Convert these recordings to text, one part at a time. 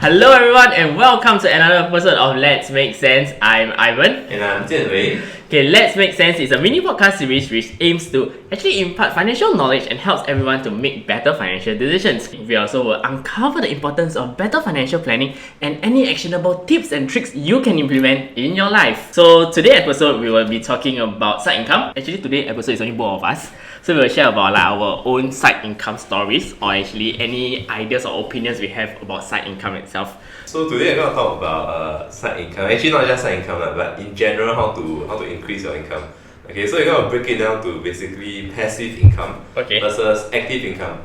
Hello everyone and welcome to another episode of Let's Make Sense. I'm Ivan. And I'm Jian Wei. Okay, Let's Make Sense is a mini podcast series which aims to actually impart financial knowledge and helps everyone to make better financial decisions. We also will uncover the importance of better financial planning and any actionable tips and tricks you can implement in your life. So today's episode we will be talking about side income. Actually today's episode is only both of us. So we will share about our own side income stories or actually any ideas or opinions we have about side income itself. So today I'm going to talk about side income. Actually not just side income, but in general how to increase your income. Okay, so we're going to break it down to basically passive income versus active income.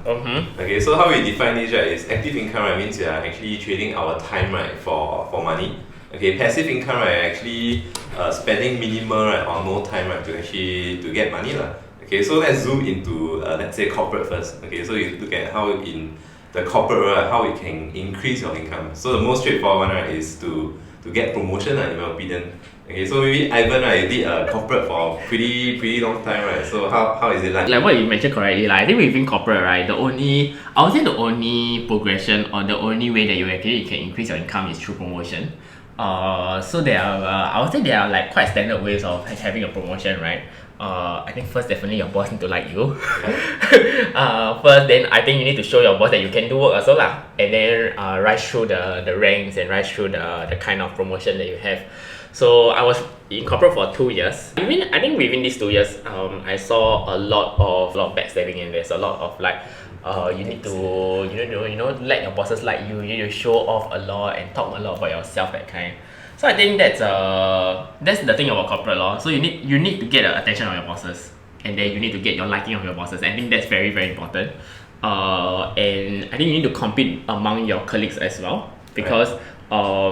Okay, so how we define this right is active income right means we are actually trading our time right for money. Okay, passive income right actually spending minimal right or no time right to get money lah. Okay, so let's zoom into let's say corporate first. Okay, so you look at how in the corporate right, how it can increase your income. So the most straightforward one right is to get promotion in my opinion. Okay, so maybe Ivan right, you did corporate for pretty long time right. So how is it like? Like what you mentioned correctly, I think within corporate right, I would say the only progression or the only way that you actually can increase your income is through promotion. So there are I would say there are like quite standard ways of having a promotion, right? I think first definitely your boss need to like you. First, then I think you need to show your boss that you can do work also lah, and then rise through the ranks and rise through the kind of promotion that you have. So I was in corporate for 2 years. I think within these 2 years, I saw a lot of backstabbing, and there's a lot of like you need to let your bosses like you. You need to show off a lot and talk a lot about yourself, that kind. So I think that's the thing about corporate law. So you need to get the attention of your bosses, and then you need to get your liking of your bosses. I think that's very very important. And I think you need to compete among your colleagues as well, because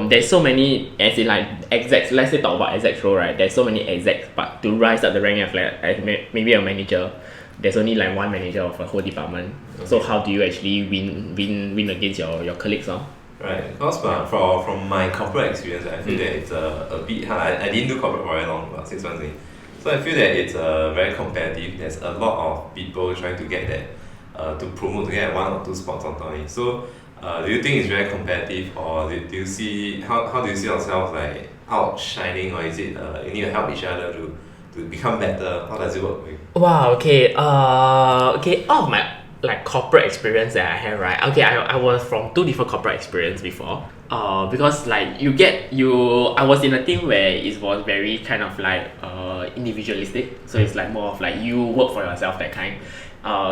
there's so many, as in like execs. Let's say talk about execs role, right? There's so many execs, but to rise up the rank of like maybe a manager, there's only like one manager of a whole department. Okay. So how do you actually win against your colleagues? Right, because from my corporate experience, I feel that it's a bit hard. I didn't do corporate for very long, about 6 months only. So I feel that it's very competitive. There's a lot of people trying to get that, to promote, to get 1 or 2 spots on Tony. So do you think it's very competitive, or do you see, how do you see yourself like outshining, or is it you need to help each other to become better? How does it work? Wow, okay. All of my like corporate experience that I have, right? Okay, I was from 2 different corporate experience before. Because like I was in a team where it was very kind of like individualistic. So it's like more of like you work for yourself, that kind.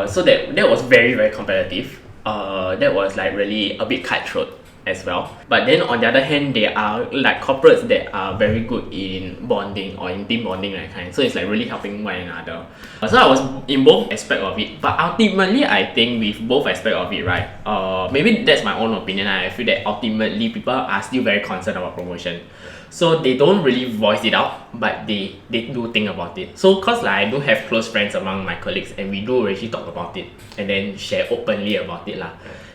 So that was very very competitive. That was like really a bit cutthroat as well. But then on the other hand, there are like corporates that are very good in bonding or in team bonding, that kind. So it's like really helping one another. So I was in both aspects of it. But ultimately, I think with both aspects of it, right? Maybe that's my own opinion. I feel that ultimately people are still very concerned about promotion. So they don't really voice it out, but they do think about it. So cause like I do have close friends among my colleagues, and we do actually talk about it and then share openly about it lah.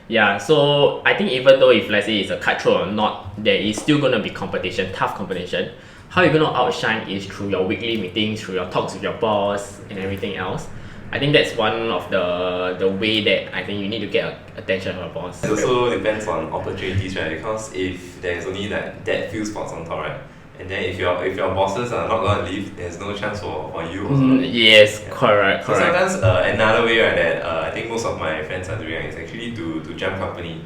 Yeah, so I think even though if let's say it's a cutthroat or not, there is still gonna be competition, tough competition. How you're gonna outshine is through your weekly meetings, through your talks with your boss and everything else. I think that's one of the way that I think you need to get attention of your boss. It also depends on opportunities, right? Because if there's only like that few spots on top, right? And then if your bosses are not going to leave, there's no chance for you also. Yes, yeah. Correct. So sometimes another way, right, that I think most of my friends are doing is actually to jump company.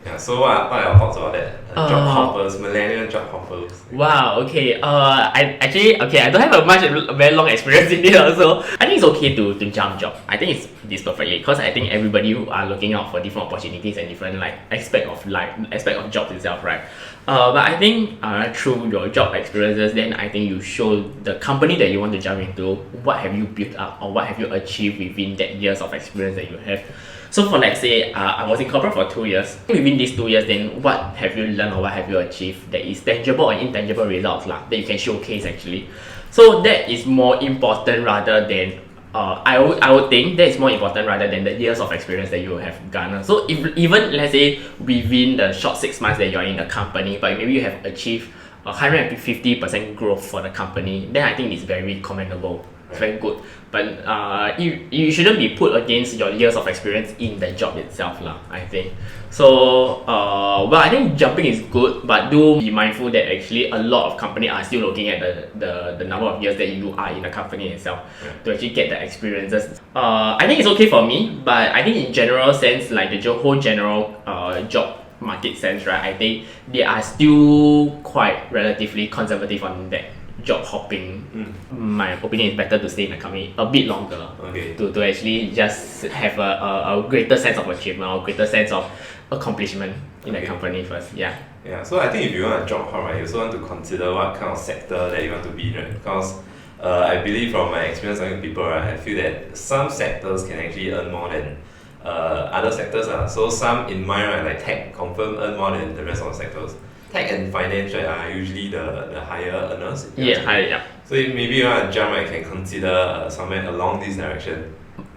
Yeah, so what are your thoughts about that? Job hoppers, millennial job hoppers. Wow, okay. I don't have a very long experience in this also. I think it's okay to jump job. I think it's perfectly, because I think everybody are looking out for different opportunities and different like aspect of jobs itself, right? But I think through your job experiences, then I think you show the company that you want to jump into, what have you built up or what have you achieved within that years of experience that you have. So for let's say I was in corporate for 2 years. Within these 2 years, then what have you learned or what have you achieved that is tangible or intangible results that you can showcase actually. So that is more important rather than I would think that is more important rather than the years of experience that you have garnered. So if even let's say within the short 6 months that you're in the company, but maybe you have achieved 150% growth for the company, then I think it's very commendable. It's very good. But you shouldn't be put against your years of experience in the job itself lah, I think. So well, I think jumping is good, but do be mindful that actually a lot of companies are still looking at the number of years that you are in the company itself to actually get the experiences. I think it's okay for me, but I think in general sense, like the whole general job market sense, right, I think they are still quite relatively conservative on that job hopping. My opinion is better to stay in the company a bit longer to actually just have a greater sense of achievement or greater sense of accomplishment in the company first. Yeah, so I think if you want a job hop, right, you also want to consider what kind of sector that you want to be in, right? Because I believe from my experience talking to people, right, I feel that some sectors can actually earn more than other sectors. So some in mind, right, like tech confirm earn more than the rest of the sectors. Tech and finance, right, are usually the higher earners. Yeah. So if maybe you want to jump, right, you can consider somewhere along this direction.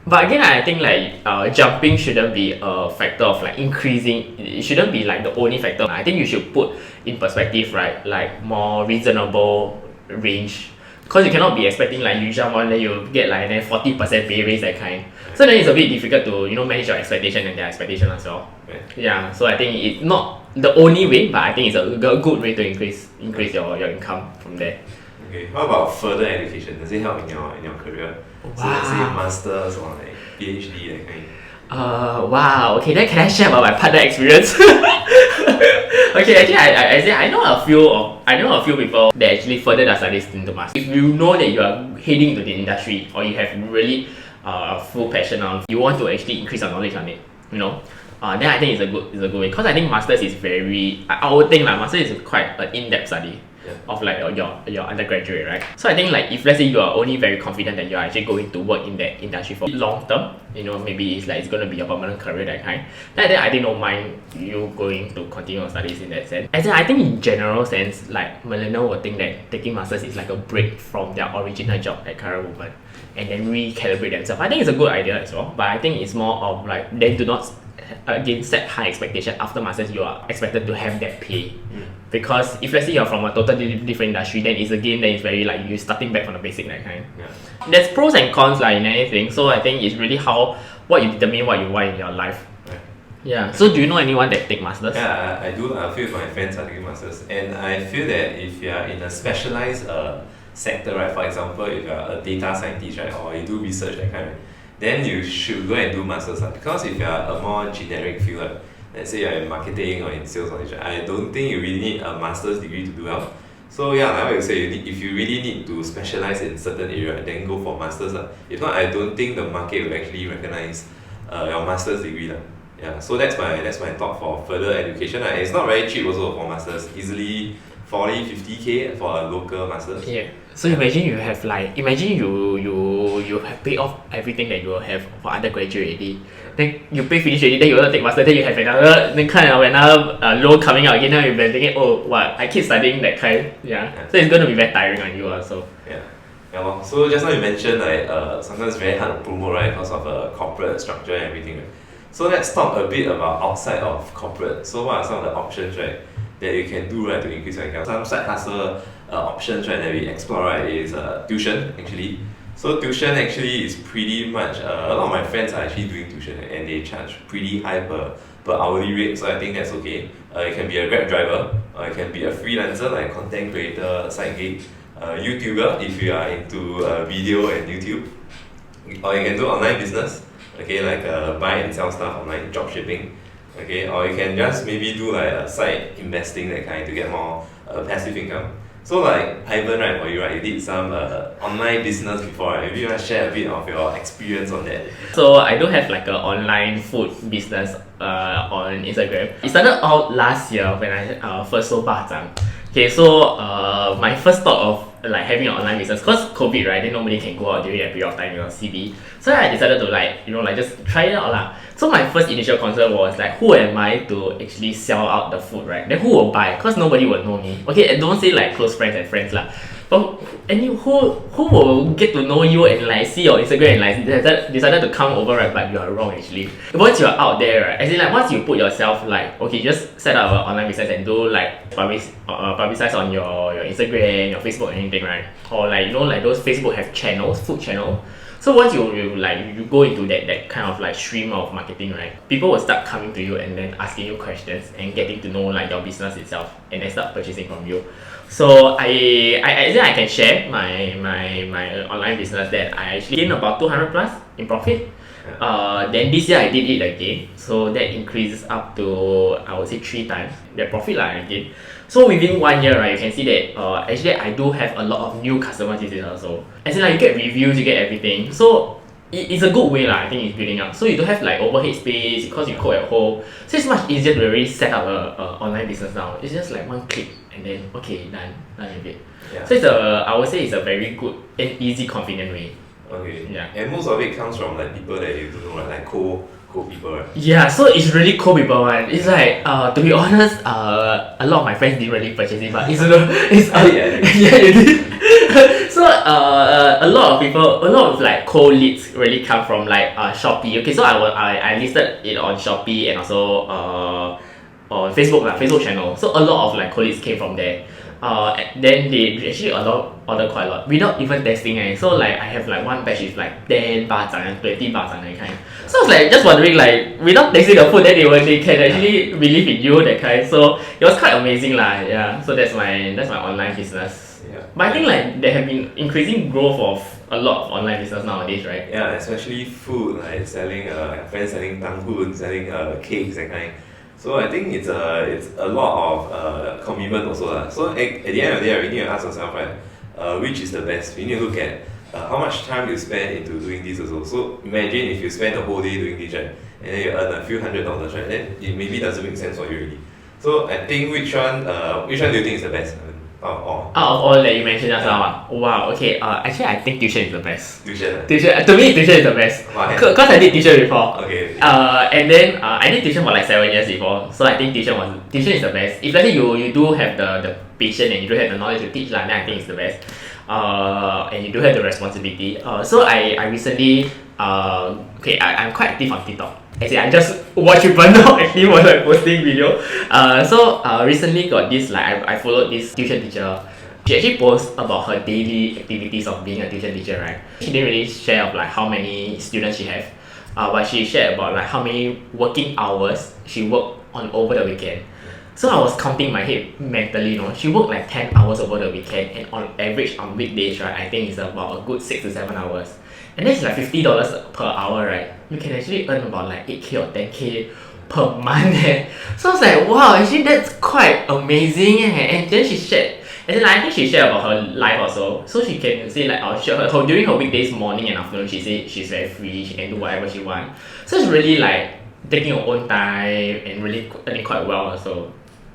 But again, I think like jumping shouldn't be a factor of like increasing. It shouldn't be like the only factor. I think you should put in perspective, right, like more reasonable range. Because you cannot be expecting like you jump on then you get like 40% pay raise, that kind. So then it's a bit difficult to manage your expectation and their expectation as well. Yeah. So I think it's not the only way, but I think it's a good way to increase your income from there. Okay. How about further education? Does it help in your career? Wow. So let's say masters or like PhD, that kind. Wow. Okay, then can I share about my partner experience? Okay, actually, I know a few people that actually further their studies into masters. If you know that you are heading into the industry or you have really full passion on, you want to actually increase your knowledge on it, then I think it's a good way. Because I think masters is very, I would think like masters is quite an in-depth study of like your undergraduate, right? So I think like if let's say you are only very confident that you are actually going to work in that industry for long term, maybe it's going to be your permanent career, that kind, then I think don't mind you going to continue your studies in that sense. As in, I think in general sense, like millennial will think that taking masters is like a break from their original job at current moment and then recalibrate themselves. I think it's a good idea as well, but I think it's more of like they do not again set high expectation. After masters you are expected to have that pay, because if let's say you're from a totally different industry, then it's very like you starting back from the basic, that kind. There's pros and cons like in anything, so I think it's really what you determine what you want in your life. Yeah. So do you know anyone that take masters? Yeah, I do. A few of my friends are taking masters, and I feel that if you are in a specialized sector, right, for example, if you are a data scientist, right, or you do research, that kind, right, then you should go and do masters, because if you are a more generic field, like, let's say you're in marketing or in sales, I don't think you really need a master's degree to do well. So yeah, like what you say, if you really need to specialize in certain area, then go for masters. If not, I don't think the market will actually recognize your master's degree. Yeah, so that's my thought for further education. It's not very cheap also for masters, easily 40-50k for a local masters. Yeah. So imagine you have like you have paid off everything that you will have for undergraduate already. Then you pay finish already, then you want to take master, then you have another loan coming out again. Now you're thinking, oh what, I keep studying, that kind. Yeah. So it's gonna be very tiring on you also. Yeah. So just now you mentioned like sometimes it's very hard to promote, right, because of corporate structure and everything. Right? So let's talk a bit about outside of corporate. So what are some of the options, right, that you can do, right, to increase your income? Some side hustle options, right, that we explore, right, is tuition actually. So tuition actually is pretty much a lot of my friends are actually doing tuition, and they charge pretty high per hourly rate. So I think that's okay. You can be a Grab driver, or you can be a freelancer like content creator, side gig, YouTuber if you are into video and YouTube, or you can do online business. Okay, like buy and sell stuff online, drop shipping. Okay, or you can just maybe do like a side investing, that kind, to get more passive income. So like Ivan, right, for you, right, you did some online business before, right? Maybe you want to share a bit of your experience on that. So I do have like an online food business on Instagram. It started out last year when I first sold bacang. Okay, so my first thought of like having an online business, cause COVID, right, then nobody can go out during that period of time, CB. So I decided to like just try it out lah. So my first initial concern was like, who am I to actually sell out the food, right? Then who will buy? Cause nobody will know me. Okay, don't say like close friends and friends lah. But who will get to know you and like see your Instagram and like decided to come over, right? But you are wrong actually. Once you're out there, right? As in like once you put yourself like, okay, just set up an online business and do like publicize on your Instagram, your Facebook, anything, right? Or like like those Facebook have channels, food channel. So once you go into that kind of like stream of marketing, right? People will start coming to you and then asking you questions and getting to know like your business itself and then start purchasing from you. So I think I can share my online business that I actually gained about 200 plus in profit. Then this year I did it again, so that increases up to I would say 3 times the profit again. So within 1 year, right, you can see that actually I do have a lot of new customers this year also. As in like you get reviews, you get everything. So it's a good way I think it's building up. So you don't have like overhead space because you cook at home. So it's much easier to really set up a online business now. It's just like one click and then okay, done with it. Yeah. So I would say it's a very good and easy, convenient way. Okay. Yeah. And most of it comes from like people that you don't know, like cool people, right? Yeah, so it's really cool people, one. It's like to be honest, a lot of my friends didn't really purchase it, but yeah, you did. So a lot of like cold leads really come from like Shopee. Okay, so I listed it on Shopee and also on Facebook channel. So a lot of like cold leads came from there. Then they actually order quite a lot without even testing. So like I have like one batch is like 10 baht and 20 baht that kind. So I was like just wondering like without tasting the food, then they can actually believe in you that kind. So it was quite amazing Yeah. So that's my online business. Yeah. But I think like there have been increasing growth of a lot of online business nowadays, right? Yeah, especially food, like selling friends selling tanghun, selling cakes that kind. So I think it's a lot of commitment also. So at the end of the day, we need to ask ourselves, right, which is the best? We need to look at how much time you spend into doing this also. So imagine if you spend the whole day doing this, right, and then you earn a few $100s, right, then it maybe doesn't make sense for you really. So I think which one do you think is the best? Out of all that you mentioned just now. Wow, okay. Actually, I think tuition is the best. Tuition? To me, tuition is the best. Why? Because I did tuition before. Okay. And then I did tuition for like 7 years before. So I think tuition is the best. If let's say you do have the patience and you do have the knowledge to teach, then I think it's the best. And you do have the responsibility. So I recently I'm quite active on TikTok. Actually, I just watch people now active when I posting video. So recently got this I followed this tuition teacher. She actually posts about her daily activities of being a tuition teacher, right? She didn't really share of like how many students she have, but she shared about like how many working hours she worked on over the weekend. So I was counting my head mentally, she worked like 10 hours over the weekend, and on average on weekdays, right, I think it's about a good 6 to 7 hours. And then it's like $50 per hour, right? You can actually earn about like 8K or 10K per month. So I was like, wow, actually that's quite amazing. And then she shared, and then I think she shared about her life also. So she can say like, during her weekdays, morning and afternoon, she said she's very free, she can do whatever she wants. So it's really like taking her own time and really earning quite well also.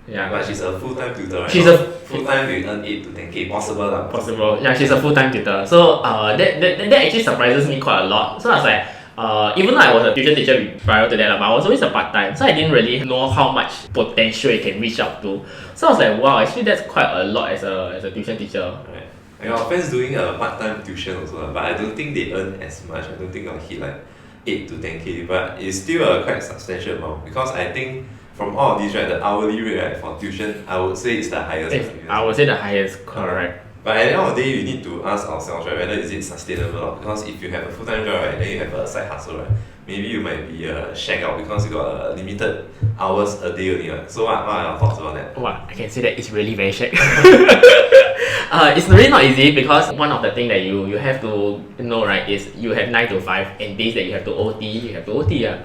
Yeah. But she's a full-time tutor, right? She's a full-time you earn 8 to 10K, possible lah. Possible. Yeah, she's a full-time tutor. So that actually surprises me quite a lot. So I was like, even though I was a tuition teacher prior to that, but I was always a part-time, so I didn't really know how much potential it can reach up to. So I was like, wow, actually that's quite a lot as a tuition teacher. Right. I got friends doing a part-time tuition also, but I don't think they earn as much. I don't think I'll hit like 8 to 10K, but it's still a quite substantial amount, because I think from all of these, right, the hourly rate, right, for tuition, I would say it's the highest. I would say the highest, correct. But at the end of the day, we need to ask ourselves, right, whether is it sustainable or not. Because if you have a full-time job, right, then you have a side hustle, right, maybe you might be shagged out because you got limited hours a day only, right? So what are your thoughts about that? Wow, I can say that it's really very shagged. It's really not easy, because one of the things that you have to know, right, is you have 9 to 5, and days that you have to OT,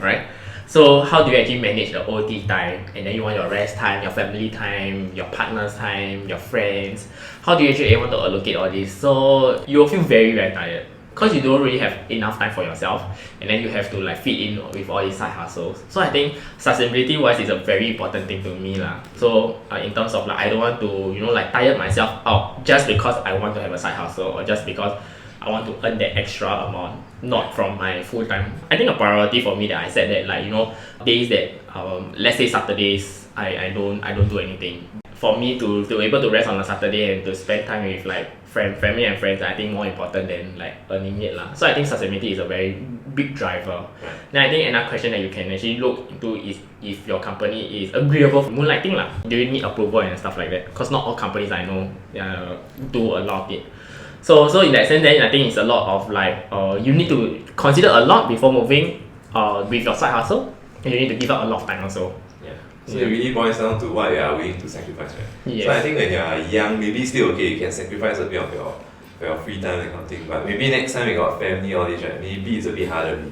right? So how do you actually manage the OT time, and then you want your rest time, your family time, your partner's time, your friends? How do you actually able to allocate all this? So you will feel very, very tired, because you don't really have enough time for yourself, and then you have to like fit in with all these side hustles. So I think sustainability wise is a very important thing to me lah. So in terms of like, I don't want to like tire myself out just because I want to have a side hustle, or just because I want to earn that extra amount, not from my full time. I think a priority for me that I said that days that let's say Saturdays I don't do anything. For me to able to rest on a Saturday and to spend time with like family and friends, I think more important than like earning it lah. So I think sustainability is a very big driver. Then I think another question that you can actually look into is if your company is agreeable for moonlighting lah. Do you need approval and stuff like that? Because not all companies I know do a lot of it. So in that sense, then I think it's a lot of like you need to consider a lot before moving with your side hustle, and you need to give up a lot of time also. So it really boils down to what you are willing to sacrifice, right? Yes. So I think when you are young, maybe still okay, you can sacrifice a bit of your free time and kind of thing. But maybe next time you got family, all this, right? Maybe it's a bit harder.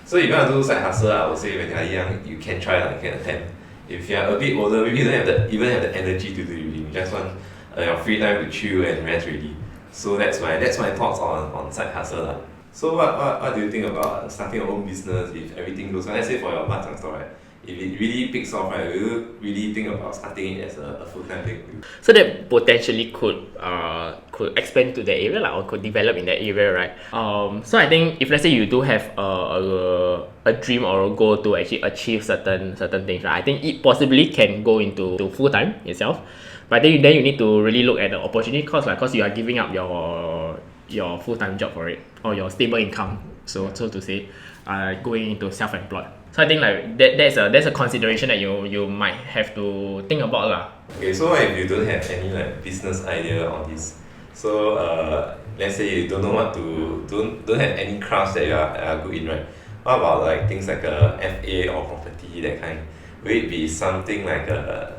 So if you want to do side hustle, I would say when you are young, you can try, you can attempt. If you are a bit older, maybe you don't have even have the energy to do it. You just want your free time to chill and rest really. So that's my thoughts on side hustle. So what do you think about starting your own business if everything goes well? Let's say for your bak chang store, right? If it really picks off, right, will you really think about starting it as a full-time thing? So that potentially could expand to that area like, or could develop in that area, right? So I think if let's say you do have a dream or a goal to actually achieve certain things, right? I think it possibly can go into full-time itself. But then you need to really look at the opportunity cost, like, because you are giving up your full-time job for it or your stable income, so to say, going into self-employed. So I think like that's a consideration that you might have to think about lah. Okay, so if you don't have any like business idea on this, so let's say you don't know what to don't have any crafts that you are good in, right? What about like things like a FA or property, that kind? Will it be something like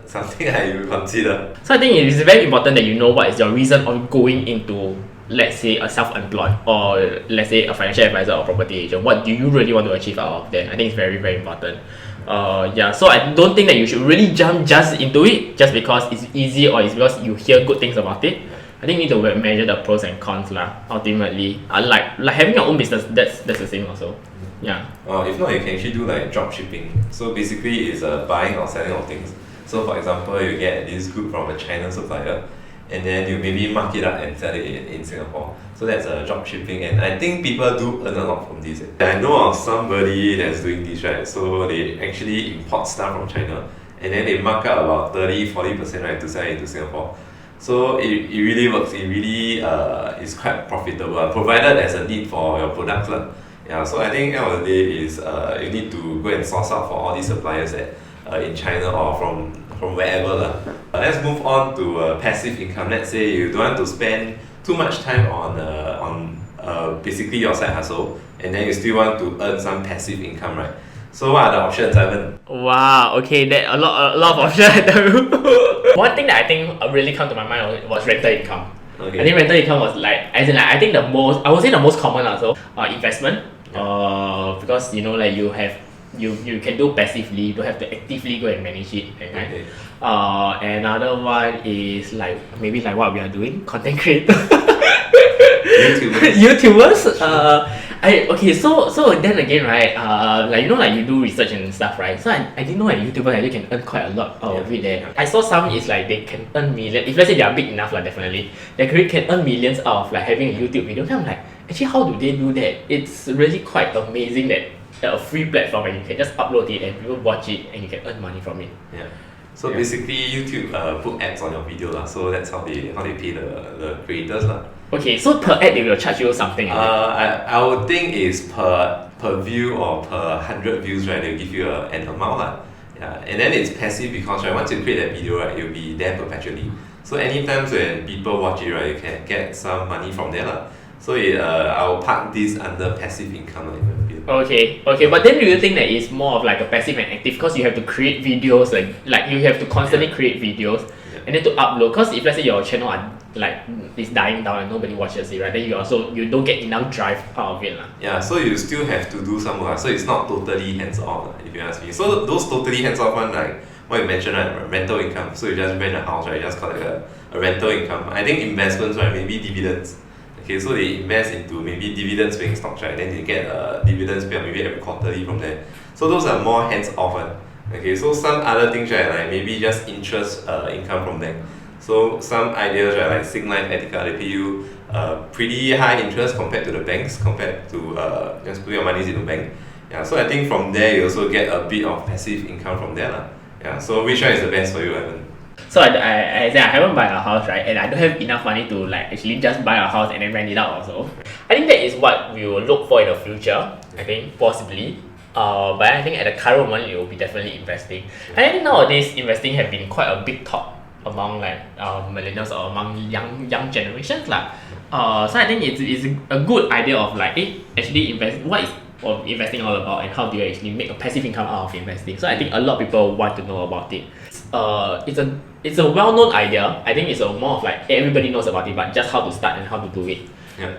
something that you consider? So I think it is very important that you know what is your reason of going into, let's say, a self-employed or let's say a financial advisor or property agent. What do you really want to achieve out of that? I think it's very, very important. So I don't think that you should really jump just into it just because it's easy or it's because you hear good things about it. I think you need to measure the pros and cons lah. Ultimately, like having your own business, that's the same also. Yeah. If not, you can actually do like drop shipping. So basically, it's buying or selling of things. So for example, you get this good from a China supplier, and then you maybe mark it up and sell it in Singapore. So that's a drop shipping, and I think people do earn a lot from this. I know of somebody that's doing this, right? So they actually import stuff from China, and then they mark up about 30-40%, right, to sell it into Singapore. So it really works. It really is quite profitable, provided there's a need for your products. Yeah, so I think at the end of the day is you need to go and source out for all these suppliers that in China or from wherever. Let's move on to passive income. Let's say you don't want to spend too much time on basically your side hustle, and then you still want to earn some passive income, right? So what are the options, Ivan? Wow, okay, that a lot of options I tell you. One thing that I think really come to my mind was rental income. Okay. I think rental income was I think the most, I would say the most common also, investment. Because like you can do passively, you don't have to actively go and manage it, right? Okay. Another one is like maybe like what we are doing, content creator. YouTubers. So then again, right? Like you do research and stuff, right? So I didn't know that YouTubers actually can earn quite a lot out of it there. I saw some is like they can earn millions. If let's say they are big enough, like definitely they can earn millions out of like having a YouTube video. And I'm like, actually, how do they do that? It's really quite amazing that a free platform and you can just upload it and people watch it and you can earn money from it. Yeah. So basically, YouTube put ads on your video so that's how they pay the creators . Okay, so per ad they will charge you something. I would think is per view or per 100 views, right? They'll give you an amount . Yeah, and then it's passive because once you create that video, right, it'll be there perpetually. So anytime when people watch it, right, you can get some money from there . So I will park this under passive income . Okay, but then do you think that it's more of like a passive and active because you have to create videos, like you have to constantly create videos and then to upload, because if let's say your channel is dying down and nobody watches it, right, then you don't get enough drive out of it . Yeah, so you still have to do some work, so it's not totally hands-off if you ask me. So those totally hands-off one, like what you mentioned, right, rental income, so you just rent a house, right, just call it a rental income. I think investments, right, maybe dividends. Okay, so they invest into maybe dividends paying stocks, right? Then they get dividends paid maybe every quarterly from there. So those are more hands-off one. Okay, so some other things, right, like maybe just interest income from them. So some ideas, right, like Singlife, Ethica, they pay you pretty high interest compared to the banks, compared to just put your money in the bank. Yeah, so I think from there you also get a bit of passive income from there . Yeah, so which one is the best for you, Evan? So I said I haven't bought a house, right? And I don't have enough money to like actually just buy a house and then rent it out also. I think that is what we will look for in the future. I think possibly. But I think at the current moment it will be definitely investing. And I think nowadays investing have been quite a big talk among like millennials or among young generations lah. So I think it's a good idea of like actually what is investing all about and how do you actually make a passive income out of investing. So I think a lot of people want to know about it. It's a well-known idea. I think it's more of like everybody knows about it, but just how to start and how to do it. Yeah,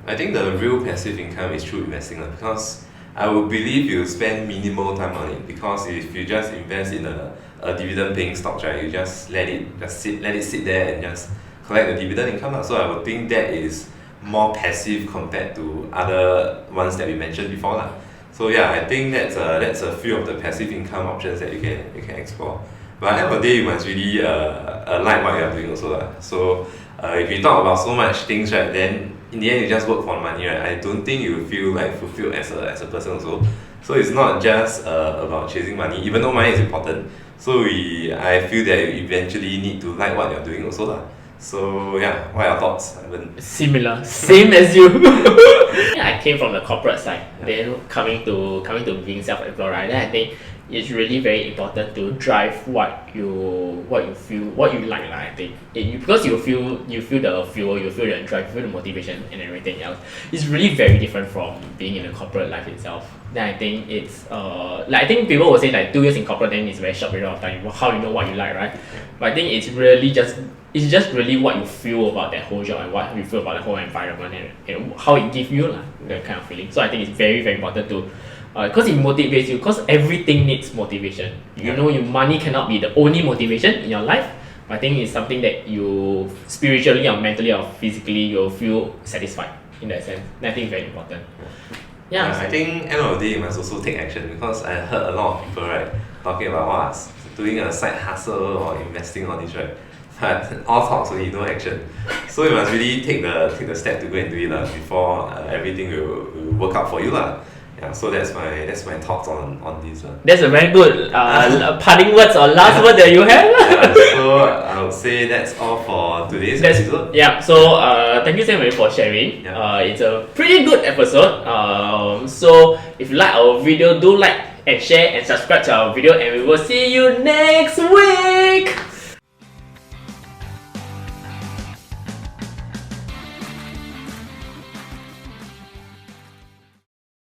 I think the real passive income is through investing because I would believe you spend minimal time on it, because if you just invest in a dividend paying stocks, right, you just let it sit there and just collect the dividend income. So I would think that is more passive compared to other ones that we mentioned before lah. So yeah, I think that's a few of the passive income options that you can explore. But at the end of the day, you must really like what you are doing also lah. So if you talk about so much things, right, then in the end you just work for money, right? I don't think you feel like fulfilled as a person also. So it's not just about chasing money, even though money is important. So I feel that you eventually need to like what you're doing also lah. So yeah, what are your thoughts, Ivan? Similar, same as you. I came from the corporate side, then coming to being self-employed, right? Then I think it's really very important to drive what you feel, what you like. I think because you feel the fuel, you feel the drive, you feel the motivation and everything else. It's really very different from being in the corporate life itself. Then I think it's like I think people will say like 2 years in corporate, then it's a very short period of time. How you know what you like, right? But I think it's just really what you feel about that whole job and what you feel about the whole environment and how it gives you that kind of feeling. So I think it's very, very important to because it motivates you, because everything needs motivation. You know, your money cannot be the only motivation in your life. I think it's something that you spiritually or mentally or physically you'll feel satisfied in that sense. And I think it's very important. Yeah, I think end of the day you must also take action, because I heard a lot of people, right, talking about doing a side hustle or investing on this, right? But all talks only, no action. So you must really take the step to go and do it before everything will work out for you lah. Yeah, so that's my thoughts on this. That's a very good parting words or last word that you have. So I would say that's all for today's episode. Yeah, so thank you so much for sharing. Yeah. It's a pretty good episode. So if you like our video, do like and share and subscribe to our video, and we will see you next week.